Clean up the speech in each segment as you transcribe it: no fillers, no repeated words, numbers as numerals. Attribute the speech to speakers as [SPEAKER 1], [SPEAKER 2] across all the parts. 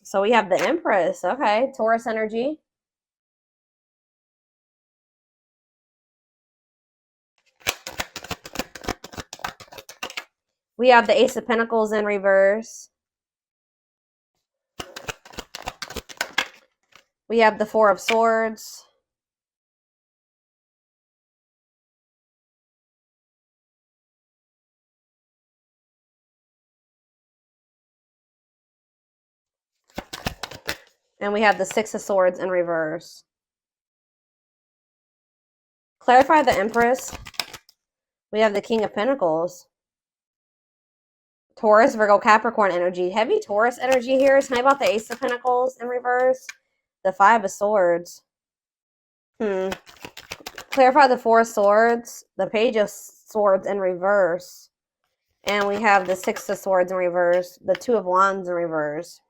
[SPEAKER 1] So we have the Empress. Okay, Taurus energy. We have the Ace of Pentacles in reverse. We have the Four of Swords. And we have the Six of Swords in reverse. Clarify the Empress. We have the King of Pentacles. Taurus, Virgo, Capricorn energy. Heavy Taurus energy here. Tell me about the Ace of Pentacles in reverse. The Five of Swords. Clarify the Four of Swords. The Page of Swords in reverse. And we have the Six of Swords in reverse. The Two of Wands in reverse.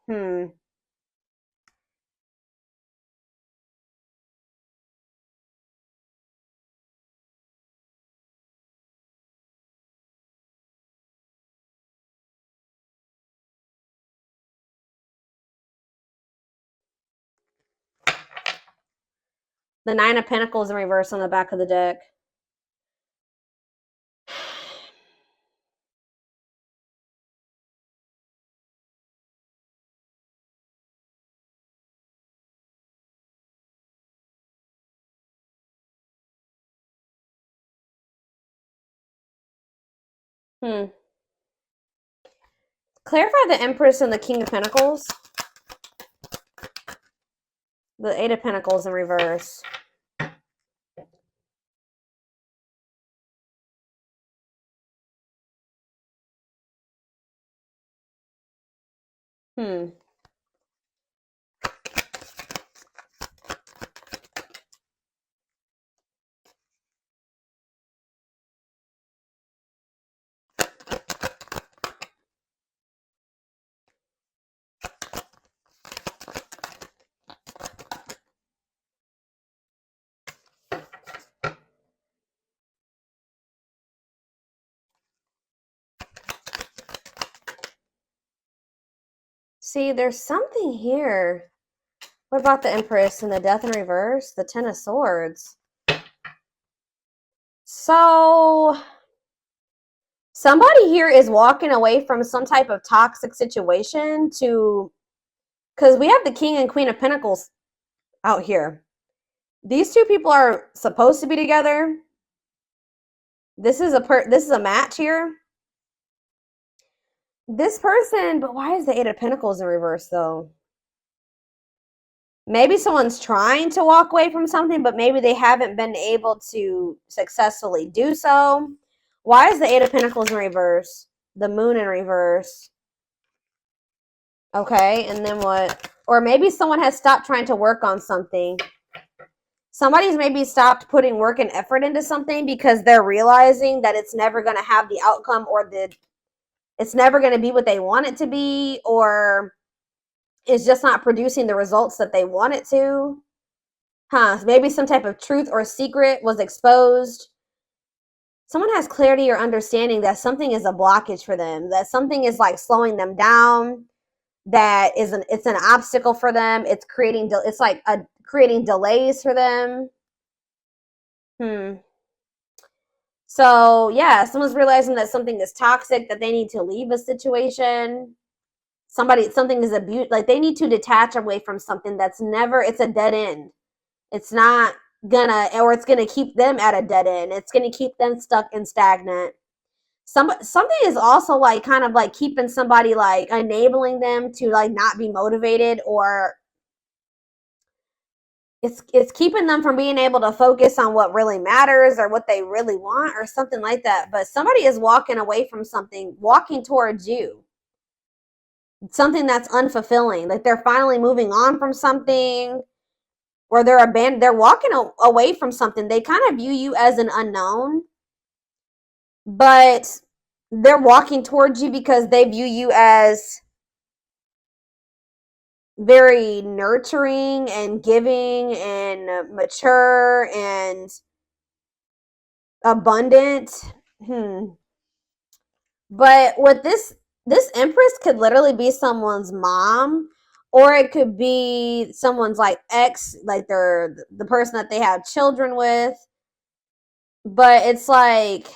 [SPEAKER 1] The Nine of Pentacles in reverse on the back of the deck. Clarify the Empress and the King of Pentacles. The Eight of Pentacles in reverse. See, there's something here. What about the Empress and the Death in reverse? The Ten of Swords. So, somebody here is walking away from some type of toxic situation to, because we have the King and Queen of Pentacles out here. These two people are supposed to be together. This is a match here. This person, but why is the Eight of Pentacles in reverse though? Maybe someone's trying to walk away from something, but maybe they haven't been able to successfully do so. Why is the Eight of Pentacles in reverse? The Moon in reverse. Okay, and then what? Or maybe someone has stopped trying to work on something. Somebody's maybe stopped putting work and effort into something because they're realizing that it's never going to have the outcome, or it's never going to be what they want it to be, or it's just not producing the results that they want it to. Maybe some type of truth or secret was exposed. Someone has clarity or understanding that something is a blockage for them, that something is like slowing them down, that it's an obstacle for them. It's creating delays for them. So yeah, someone's realizing that something is toxic, that they need to leave a situation. Something is abused, like they need to detach away from something that's it's a dead end. It's not gonna, or it's gonna keep them at a dead end. It's gonna keep them stuck and stagnant. Something is also like kind of like keeping somebody, like enabling them to like not be motivated, or it's keeping them from being able to focus on what really matters or what they really want or something like that. But somebody is walking away from something, walking towards you. Something that's unfulfilling. Like they're finally moving on from something, or they're walking away from something. They kind of view you as an unknown, but they're walking towards you because they view you as very nurturing and giving and mature and abundant. But with this Empress could literally be someone's mom, Or it could be someone's like ex, like they're the person that they have children with. But it's like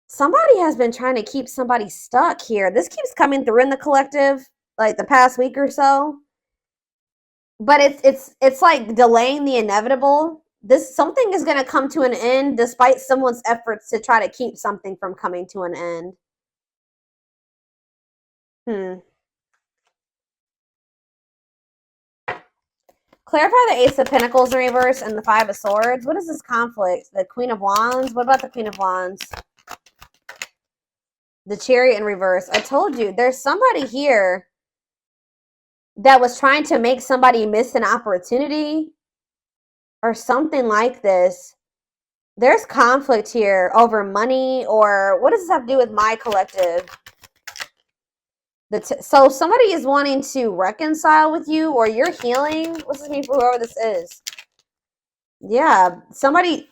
[SPEAKER 1] somebody has been trying to keep somebody stuck here. This keeps coming through in the collective, like the past week or so. But it's like delaying the inevitable. This something is going to come to an end despite someone's efforts to try to keep something from coming to an end. Clarify the Ace of Pentacles in reverse and the Five of Swords. What is this conflict? The Queen of Wands? What about the Queen of Wands? The Chariot in reverse. I told you, there's somebody here that was trying to make somebody miss an opportunity or something like this. There's conflict here over money, or what does this have to do with my collective? So somebody is wanting to reconcile with you, or you're healing. What's this mean for whoever this is? Yeah, somebody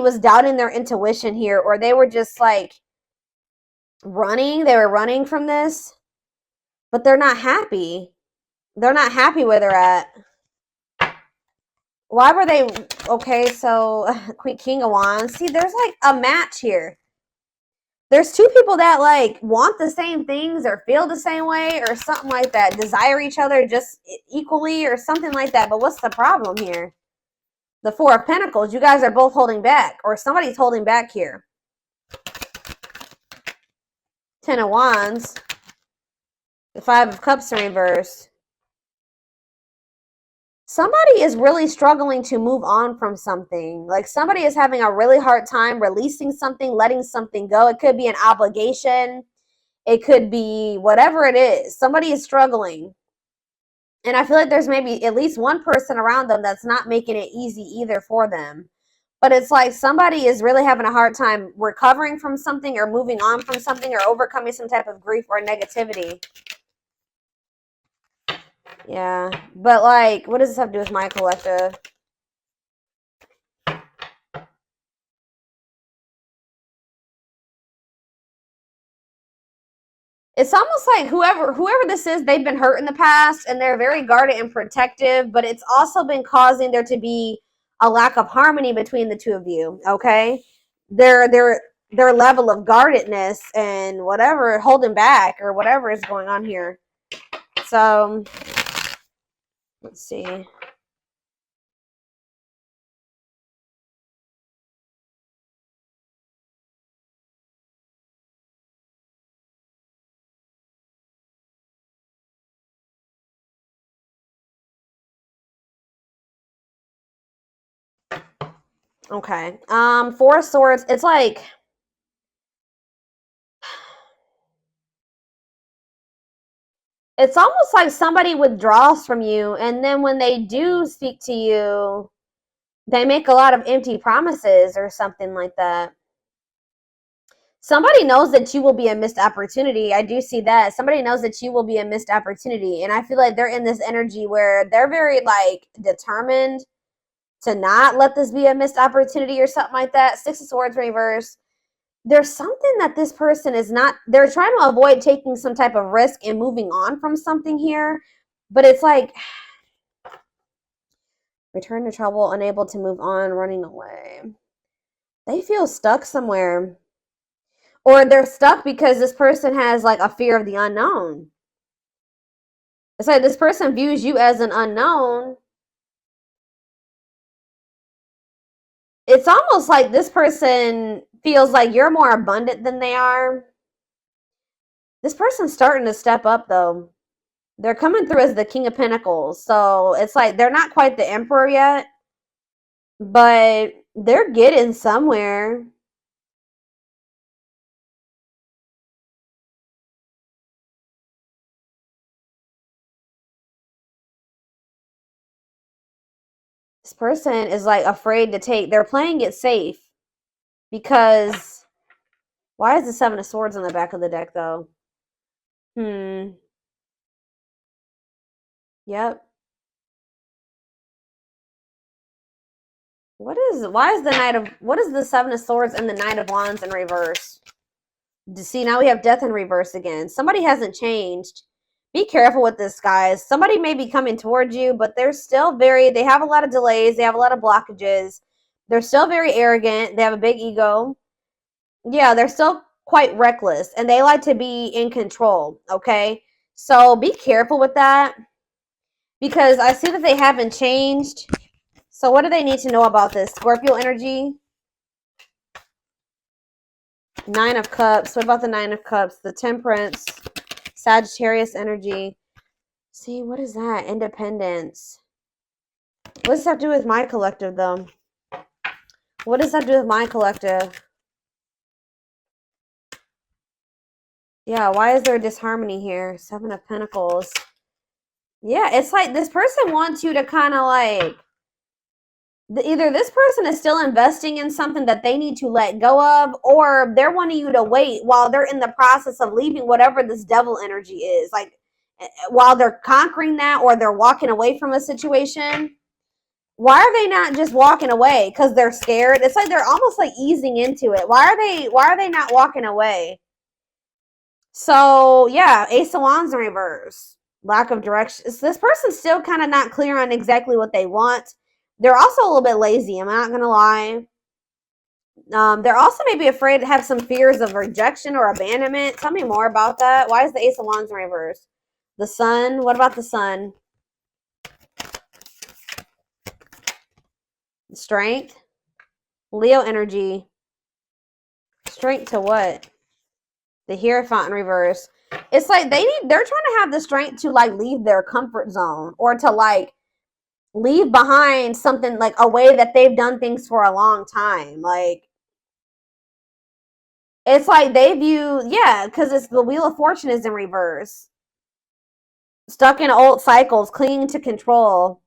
[SPEAKER 1] was doubting their intuition here, or they were just like running. They were running from this, but they're not happy. They're not happy where they're at. Why were they? Okay, so King of Wands. See, there's like a match here. There's two people that like want the same things or feel the same way or something like that. Desire each other just equally or something like that. But what's the problem here? The Four of Pentacles. You guys are both holding back, or somebody's holding back here. Ten of Wands. The Five of Cups in reverse. Somebody is really struggling to move on from something. Like somebody is having a really hard time releasing something, letting something go. It could be an obligation. It could be whatever it is. Somebody is struggling. And I feel like there's maybe at least one person around them that's not making it easy either for them. But it's like somebody is really having a hard time recovering from something or moving on from something or overcoming some type of grief or negativity. Yeah, but like, what does this have to do with my collective? It's almost like whoever this is, they've been hurt in the past and they're very guarded and protective, but it's also been causing there to be a lack of harmony between the two of you, okay? Their level of guardedness and whatever, holding back or whatever is going on here. So, let's see. Okay. Four of Swords. It's like it's almost like somebody withdraws from you, and then when they do speak to you, they make a lot of empty promises or something like that. Somebody knows that you will be a missed opportunity. I do see that. Somebody knows that you will be a missed opportunity. And I feel like they're in this energy where they're very like determined to not let this be a missed opportunity or something like that. Six of Swords reverse. There's something that this person is not, they're trying to avoid taking some type of risk and moving on from something here. But it's like, return to trouble, unable to move on, running away. They feel stuck somewhere. Or they're stuck because this person has like a fear of the unknown. It's like this person views you as an unknown. It's almost like this person feels like you're more abundant than they are. This person's starting to step up though. They're coming through as the King of Pentacles. So it's like they're not quite the Emperor yet, but they're getting somewhere. This person is like afraid to take, they're playing it safe because why is the Seven of Swords on the back of the deck though? Yep. Why is the Knight of, what is the Seven of Swords and the Knight of Wands in reverse? See, now we have death in reverse again. Somebody hasn't changed. Be careful with this, guys. Somebody may be coming towards you, but they're still they have a lot of delays. They have a lot of blockages. They're still very arrogant. They have a big ego. Yeah, they're still quite reckless, and they like to be in control, okay? So be careful with that, because I see that they haven't changed. So what do they need to know about this? Scorpio energy. Nine of Cups. What about the Nine of Cups? The Temperance. Sagittarius energy. See, what is that? Independence. What does that do with my collective, though? What does that do with my collective? Yeah, why is there disharmony here? Seven of Pentacles. Yeah, it's like this person wants you to kind of like... Either this person is still investing in something that they need to let go of, or they're wanting you to wait while they're in the process of leaving whatever this devil energy is. Like, while they're conquering that, or they're walking away from a situation. Why are they not just walking away? Because they're scared? It's like they're almost like easing into it. Why are they not walking away? So, yeah, Ace of Wands in reverse. Lack of direction. So this person's still kind of not clear on exactly what they want. They're also a little bit lazy, I'm not going to lie. They're also maybe afraid to have some fears of rejection or abandonment. Tell me more about that. Why is the Ace of Wands in reverse? The Sun. What about the Sun? Strength. Leo energy. Strength to what? The Hierophant in reverse. It's like they're trying to have the strength to like leave their comfort zone, or to like leave behind something, like a way that they've done things for a long time. Like, it's like they view, yeah, because it's the Wheel of Fortune is in reverse. Stuck in old cycles, clinging to control.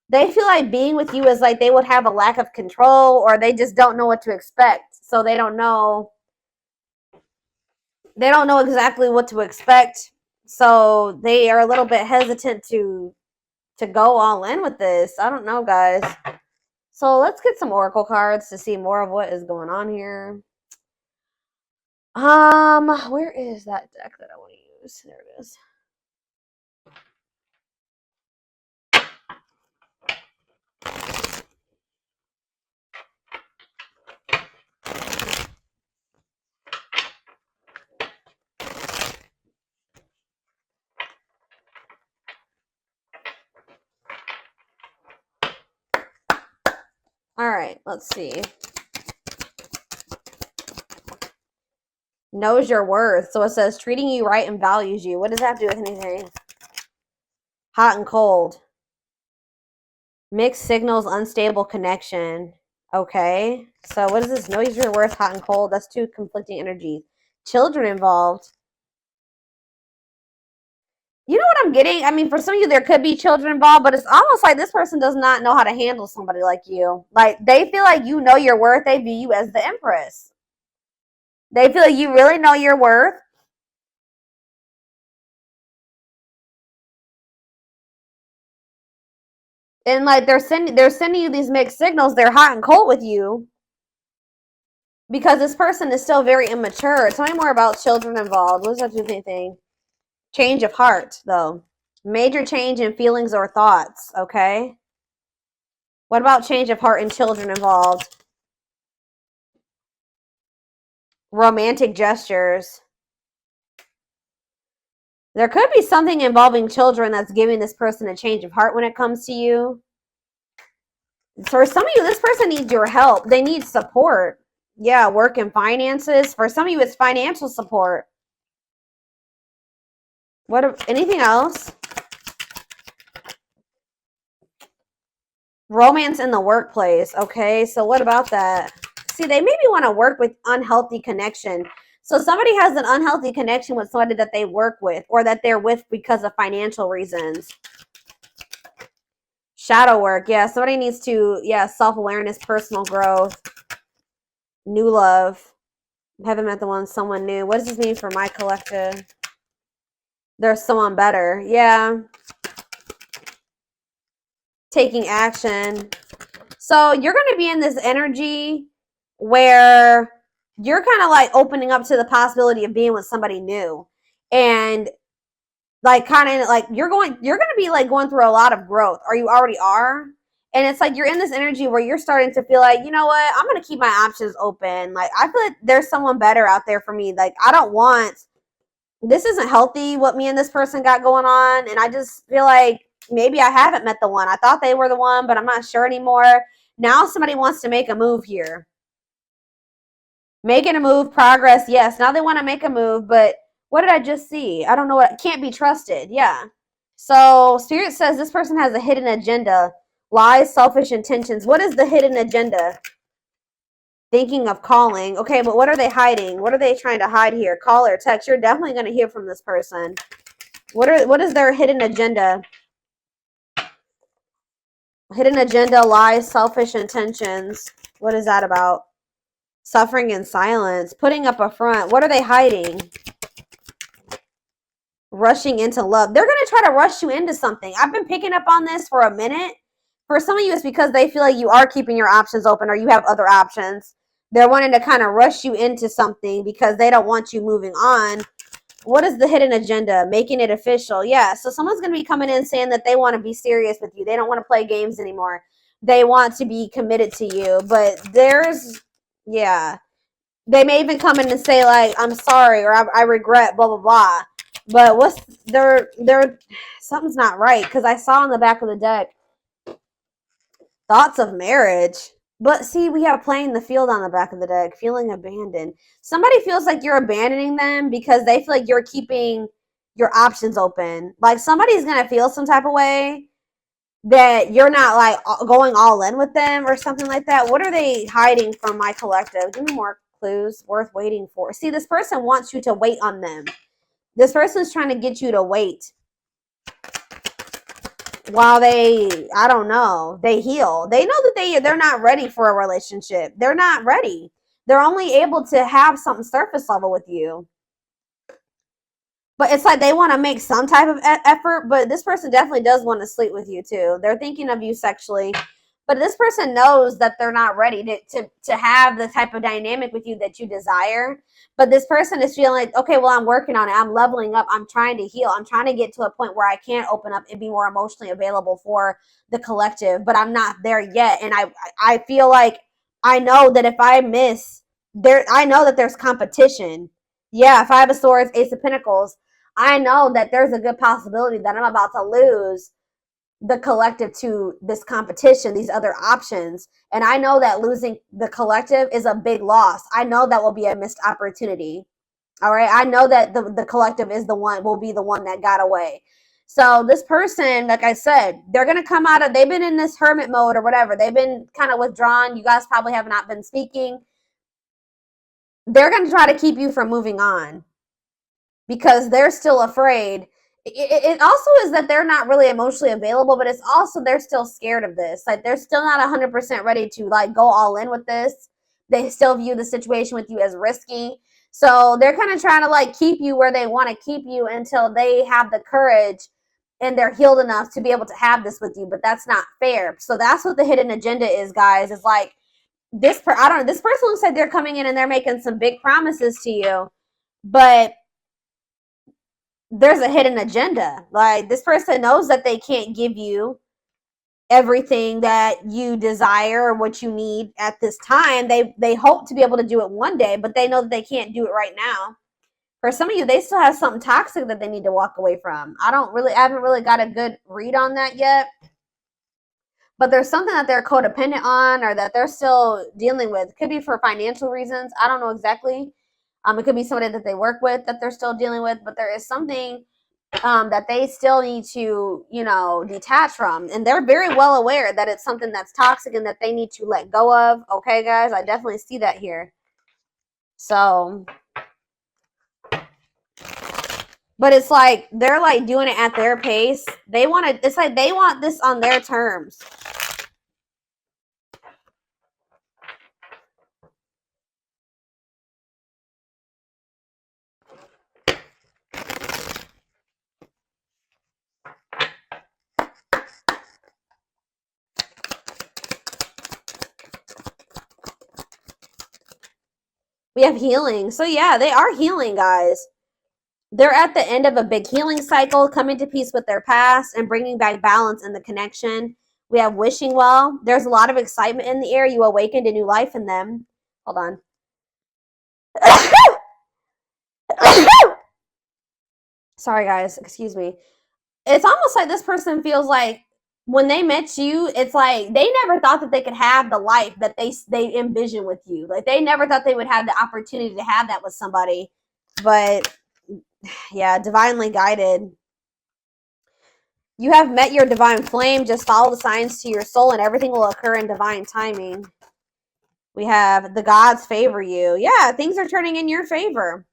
[SPEAKER 1] They feel like being with you is like they would have a lack of control, or they just don't know what to expect. So they don't know exactly what to expect. So they are a little bit hesitant to go all in with this. I don't know, guys. So let's get some oracle cards to see more of what is going on here. Where is that deck that I want to use? There it is. All right, let's see. Knows your worth. So it says treating you right and values you. What does that have to do with anything? Hot and cold. Mixed signals, unstable connection. Okay. So what is this? Knows your worth, hot and cold. That's two conflicting energies. Children involved. You know what I'm getting? I mean, for some of you, there could be children involved, but it's almost like this person does not know how to handle somebody like you. Like, they feel like you know your worth. They view you as the Empress. They feel like you really know your worth. And like they're sending you these mixed signals. They're hot and cold with you because this person is still very immature. Tell me more about children involved. What does that do with anything? Change of heart, though. Major change in feelings or thoughts, okay? What about change of heart and children involved? Romantic gestures. There could be something involving children that's giving this person a change of heart when it comes to you. For some of you, this person needs your help. They need support. Yeah, work and finances. For some of you, it's financial support. Anything else? Romance in the workplace. Okay, so what about that? See, they maybe want to work with unhealthy connection. So somebody has an unhealthy connection with somebody that they work with, or that they're with because of financial reasons. Shadow work. Yeah, somebody needs to, yeah, self-awareness, personal growth, new love. Haven't met the one, someone new. What does this mean for my collective? There's someone better. Yeah. Taking action. So you're going to be in this energy where you're kind of like opening up to the possibility of being with somebody new. And like kind of like you're going to be like going through a lot of growth, or you already are. And it's like you're in this energy where you're starting to feel like, you know what, I'm going to keep my options open. Like I feel like there's someone better out there for me. Like I don't want, this isn't healthy what me and this person got going on. And I just feel like maybe I haven't met the one. I thought they were the one, but I'm not sure anymore. Now somebody wants to make a move here. Making a move, progress, yes. Now they want to make a move, but what did I just see? I don't know what, can't be trusted. Yeah. So Spirit says this person has a hidden agenda, lies, selfish intentions. What is the hidden agenda? Thinking of calling. Okay, but what are they hiding? What are they trying to hide here? Call or text. You're definitely going to hear from this person. What is their hidden agenda? Hidden agenda, lies, selfish intentions. What is that about? Suffering in silence. Putting up a front. What are they hiding? Rushing into love. They're going to try to rush you into something. I've been picking up on this for a minute. For some of you, it's because they feel like you are keeping your options open or you have other options. They're wanting to kind of rush you into something because they don't want you moving on. What is the hidden agenda? Making it official. Yeah, so someone's going to be coming in saying that they want to be serious with you. They don't want to play games anymore. They want to be committed to you. But there's, yeah. They may even come in and say like, I'm sorry, or I regret, blah, blah, blah. But what's they're something's not right, because I saw on the back of the deck thoughts of marriage. But see, we have playing the field on the back of the deck, feeling abandoned. Somebody feels like you're abandoning them because they feel like you're keeping your options open. Like somebody's gonna feel some type of way that you're not like going all in with them or something like that. What are they hiding from my collective? Give me more clues worth waiting for. See, this person wants you to wait on them. This person's trying to get you to wait while they, I don't know, they heal. They know that they're not ready for a relationship. They're not ready. They're only able to have something surface level with you. But it's like they want to make some type of effort, but this person definitely does want to sleep with you too. They're thinking of you sexually. But this person knows that they're not ready to have the type of dynamic with you that you desire. But this person is feeling like, okay, well, I'm working on it. I'm leveling up. I'm trying to heal. I'm trying to get to a point where I can open up and be more emotionally available for the collective. But I'm not there yet. And I feel like I know that if I miss, I know that there's competition. Yeah, Five of Swords, Ace of Pentacles. I know that there's a good possibility that I'm about to lose the collective to this competition, these other options. And I know that losing the collective is a big loss. I know that will be a missed opportunity. All right. I know that the collective will be the one that got away. So this person, like I said, they're going to come out of, they've been in this hermit mode or whatever. They've been kind of withdrawn. You guys probably have not been speaking. They're going to try to keep you from moving on because they're still afraid. It also is that they're not really emotionally available, but it's also they're still scared of this. Like they're still not 100% ready to like go all in with this. They still view the situation with you as risky. So they're kind of trying to like keep you where they want to keep you until they have the courage and they're healed enough to be able to have this with you. But that's not fair. So that's what the hidden agenda is, guys. It's like this person looks like they're coming in and they're making some big promises to you, but there's a hidden agenda. Like this person knows that they can't give you everything that you desire or what you need at this time. They hope to be able to do it one day, but they know that they can't do it right now. For some of you, they still have something toxic that they need to walk away from. I haven't really got a good read on that yet. But there's something that they're codependent on or that they're still dealing with. It could be for financial reasons. I don't know exactly. It could be somebody that they work with that they're still dealing with, but there is something that they still need to, detach from. And they're very well aware that it's something that's toxic and that they need to let go of. Okay, guys, I definitely see that here. So, but it's like they're like doing it at their pace. It's like they want this on their terms. We have healing. So yeah, they are healing, guys. They're at the end of a big healing cycle, coming to peace with their past and bringing back balance in the connection. We have wishing well. There's a lot of excitement in the air. You awakened a new life in them. Hold on. Sorry, guys. Excuse me. It's almost like this person feels like when they met you, it's like they never thought that they could have the life that they envision with you. Like they never thought they would have the opportunity to have that with somebody. But yeah, divinely guided. You have met your divine flame. Just follow the signs to your soul and everything will occur in divine timing. We have the gods favor you. Yeah, things are turning in your favor.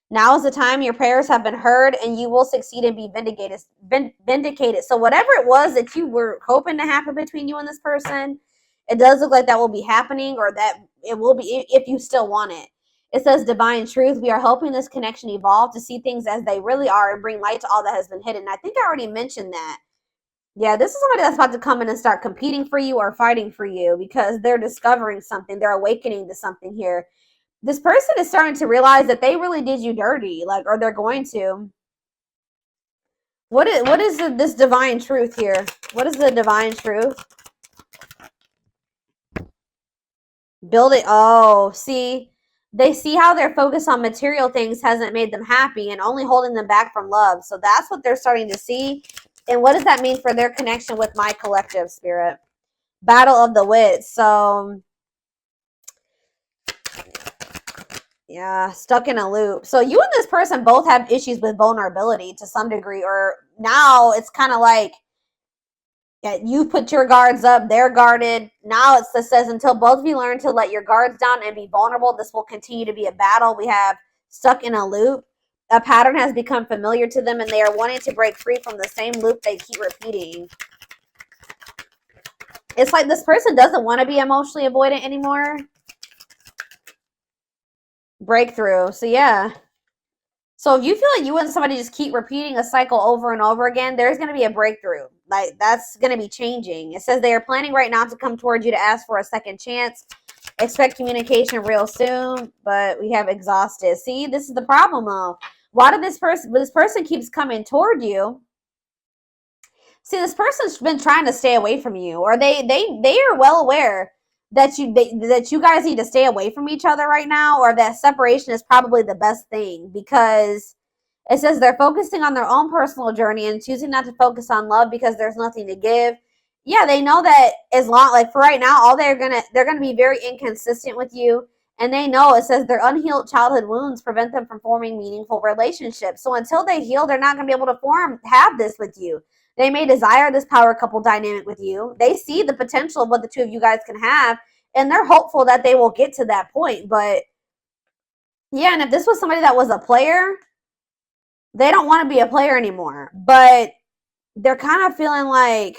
[SPEAKER 1] Now is the time your prayers have been heard and you will succeed and be vindicated. So whatever it was that you were hoping to happen between you and this person, it does look like that will be happening, or that it will be if you still want it. It says divine truth. We are helping this connection evolve to see things as they really are and bring light to all that has been hidden. I think I already mentioned that. Yeah, this is somebody that's about to come in and start competing for you or fighting for you because they're discovering something. They're awakening to something here. This person is starting to realize that they really did you dirty, like, or they're going to. What is this divine truth here? What is the divine truth? Build it. Oh, see, they see how their focus on material things hasn't made them happy and only holding them back from love. So that's what they're starting to see. And what does that mean for their connection with my collective spirit? Battle of the wits. So yeah, stuck in a loop. So you and this person both have issues with vulnerability to some degree, or now it's kind of like, yeah, you put your guards up, they're guarded. Now it says until both of you learn to let your guards down and be vulnerable, this will continue to be a battle. We have stuck in a loop. A pattern has become familiar to them and they are wanting to break free from the same loop they keep repeating. It's like this person doesn't want to be emotionally avoidant anymore. Breakthrough. So yeah. So if you feel like you and somebody just keep repeating a cycle over and over again, there's going to be a breakthrough. Like that's going to be changing. It says they are planning right now to come towards you to ask for a second chance. Expect communication real soon, but we have exhausted. See, this is the problem though. Why did this person keeps coming toward you? See, this person's been trying to stay away from you, or they are well aware that you guys need to stay away from each other right now, or that separation is probably the best thing, because it says they're focusing on their own personal journey and choosing not to focus on love because there's nothing to give. Yeah, they know that as long, like for right now, they're gonna be very inconsistent with you, and they know it says their unhealed childhood wounds prevent them from forming meaningful relationships. So until they heal, they're not gonna be able to have this with you. They may desire this power couple dynamic with you. They see the potential of what the two of you guys can have, and they're hopeful that they will get to that point. But yeah, and if this was somebody that was a player, they don't want to be a player anymore. But they're kind of feeling like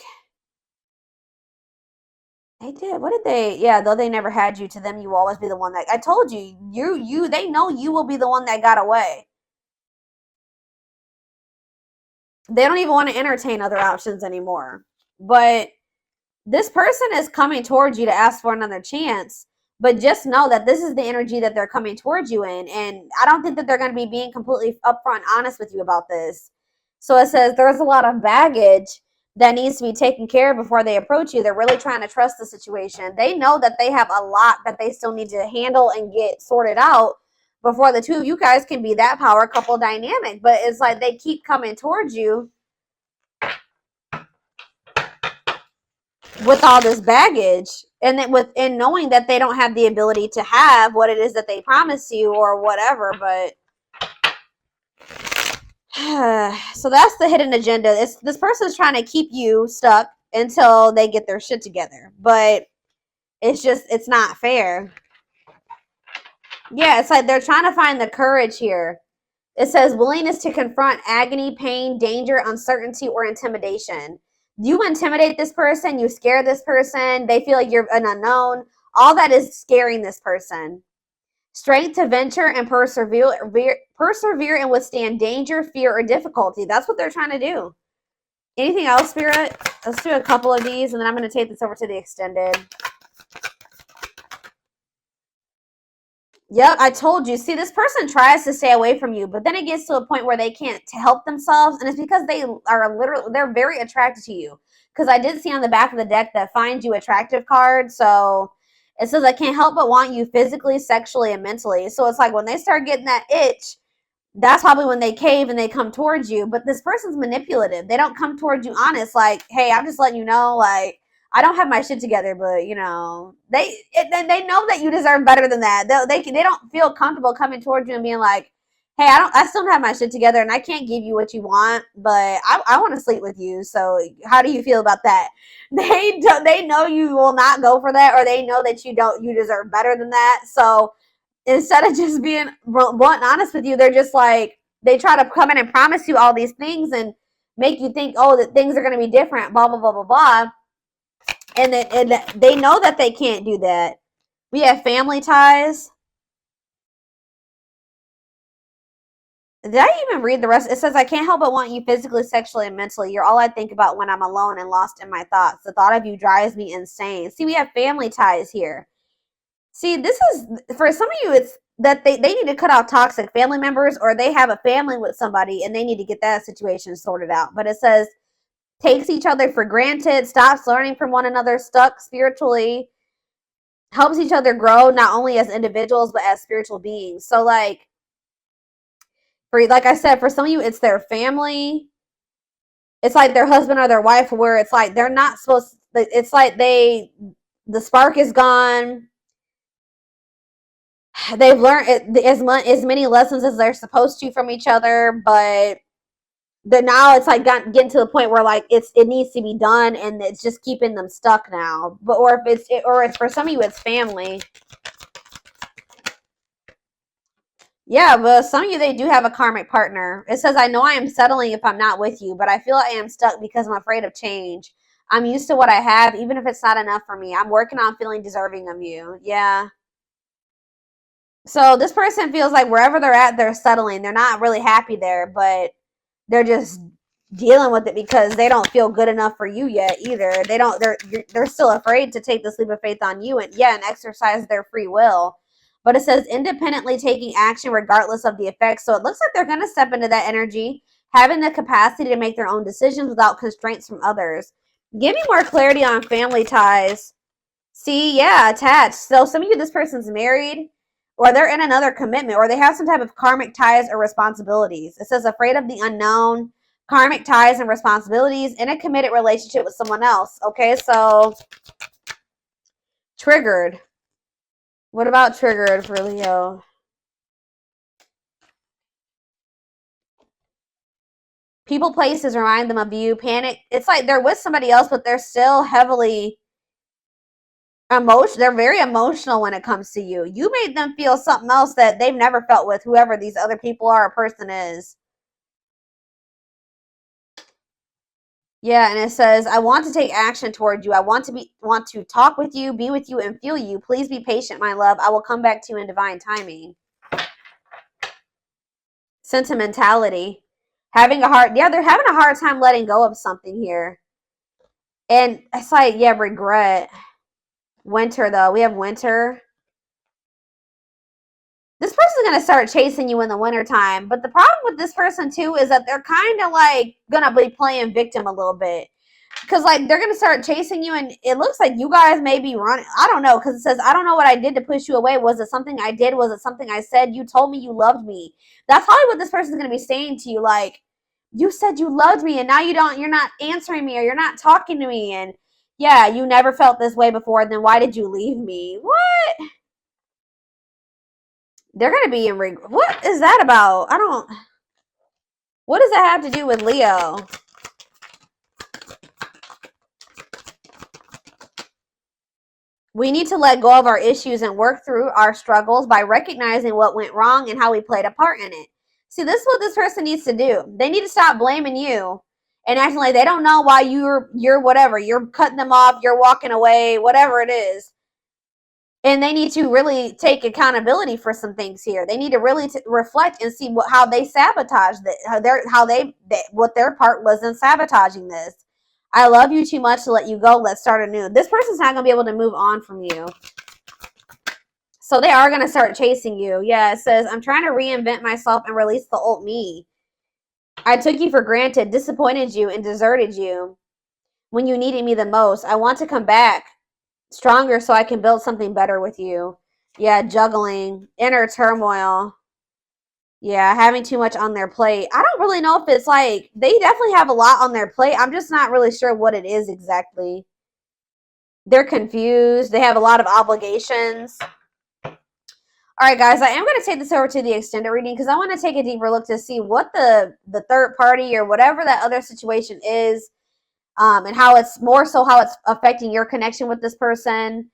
[SPEAKER 1] they did. What did they? Yeah, though they never had you, to them you will always be the one that I told you. They know you will be the one that got away. They don't even want to entertain other options anymore. But this person is coming towards you to ask for another chance, but just know that this is the energy that they're coming towards you in. And I don't think that they're going to be being completely upfront honest with you about this. So it says there's a lot of baggage that needs to be taken care of before they approach you. They're really trying to trust the situation. They know that they have a lot that they still need to handle and get sorted out before the two of you guys can be that power couple dynamic. But it's like they keep coming towards you with all this baggage, and then knowing that they don't have the ability to have what it is that they promise you or whatever. But so that's the hidden agenda. This person's trying to keep you stuck until they get their shit together, but it's not fair. Yeah, it's like they're trying to find the courage here. It says willingness to confront agony, pain, danger, uncertainty, or intimidation. You intimidate this person, you scare this person, they feel like you're an unknown. All that is scaring this person. Strength to venture and persevere and withstand danger, fear, or difficulty. That's what they're trying to do. Anything else, Spirit? Let's do a couple of these, and then I'm going to take this over to the extended. Yep, I told you. See, this person tries to stay away from you, but then it gets to a point where they can't help themselves, and it's because they are literally, they're very attracted to you. Because I did see on the back of the deck that finds you attractive card, so it says I can't help but want you physically, sexually, and mentally. So it's like when they start getting that itch, that's probably when they cave and they come towards you. But this person's manipulative. They don't come towards you honest, like, hey, I'm just letting you know, like, I don't have my shit together, but you know, they know that you deserve better than that. They don't feel comfortable coming towards you and being like, hey, I still don't have my shit together and I can't give you what you want, but I want to sleep with you. So how do you feel about that? They know you will not go for that, or they know that you deserve better than that. So instead of just being blunt and honest with you, they're just like, they try to come in and promise you all these things and make you think, oh, that things are going to be different, blah, blah, blah, blah, blah. And they know that they can't do that. We have family ties. Did I even read the rest? It says, I can't help but want you physically, sexually, and mentally. You're all I think about when I'm alone and lost in my thoughts. The thought of you drives me insane. See, we have family ties here. See, this is, for some of you, it's that they need to cut off toxic family members, or they have a family with somebody and they need to get that situation sorted out. But it says, takes each other for granted, stops learning from one another, stuck spiritually, helps each other grow, not only as individuals, but as spiritual beings. So, like I said, for some of you, it's their family. It's like their husband or their wife, where it's like they're not supposed to, it's like the spark is gone. They've learned as many lessons as they're supposed to from each other, but now it's like getting to the point where like it needs to be done, and it's just keeping them stuck now. But or it's for some of you, it's family. Yeah, but some of you, they do have a karmic partner. It says, I know I am settling if I'm not with you, but I feel I am stuck because I'm afraid of change. I'm used to what I have, even if it's not enough for me. I'm working on feeling deserving of you. Yeah. So this person feels like wherever they're at, they're settling. They're not really happy there, but they're just dealing with it because they don't feel good enough for you yet either. They're still afraid to take this leap of faith on you and exercise their free will. But it says independently taking action regardless of the effects. So it looks like they're going to step into that energy, having the capacity to make their own decisions without constraints from others. Give me more clarity on family ties. See, yeah, attached. So some of you, this person's married, or they're in another commitment, or they have some type of karmic ties or responsibilities. It says afraid of the unknown, karmic ties and responsibilities, in a committed relationship with someone else. Okay, so triggered. What about triggered for Leo? People, places remind them of you. Panic. It's like they're with somebody else, but they're still heavily they're very emotional when it comes to you. You made them feel something else that they've never felt with whoever these other people are or person is. Yeah, and it says, I want to take action toward you. I want to talk with you, be with you, and feel you. Please be patient, my love. I will come back to you in divine timing. Sentimentality. They're having a hard time letting go of something here. And it's like, yeah, regret. Winter, though. We have winter. This person's going to start chasing you in the wintertime. But the problem with this person, too, is that they're kind of like going to be playing victim a little bit. Because, like, they're going to start chasing you, and it looks like you guys may be running. I don't know, because it says, I don't know what I did to push you away. Was it something I did? Was it something I said? You told me you loved me. That's probably what this person's going to be saying to you. Like, you said you loved me, and now you're not answering me, or you're not talking to me. And, yeah, you never felt this way before. Then why did you leave me? What? They're going to be in regret. What is that about? What does that have to do with Leo? We need to let go of our issues and work through our struggles by recognizing what went wrong and how we played a part in it. See, this is what this person needs to do. They need to stop blaming you and acting like they don't know why you're whatever. You're cutting them off, you're walking away, whatever it is. And they need to really take accountability for some things here. They need to really reflect and see how they sabotaged it, what their part was in sabotaging this. I love you too much to let you go. Let's start anew. This person's not going to be able to move on from you. So they are going to start chasing you. Yeah, it says, I'm trying to reinvent myself and release the old me. I took you for granted, disappointed you, and deserted you when you needed me the most. I want to come back stronger so I can build something better with you. Yeah, juggling, inner turmoil. Yeah, having too much on their plate. I don't really know if it's like, they definitely have a lot on their plate. I'm just not really sure what it is exactly. They're confused. They have a lot of obligations. All right, guys, I am going to take this over to the extended reading because I want to take a deeper look to see what the third party or whatever that other situation is, and how it's more so how it's affecting your connection with this person,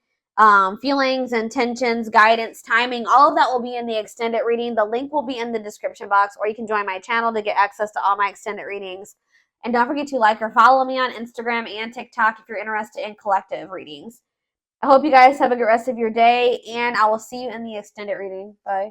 [SPEAKER 1] feelings, intentions, guidance, timing. All of that will be in the extended reading. The link will be in the description box, or you can join my channel to get access to all my extended readings. And don't forget to like or follow me on Instagram and TikTok if you're interested in collective readings. I hope you guys have a good rest of your day, and I will see you in the extended reading. Bye.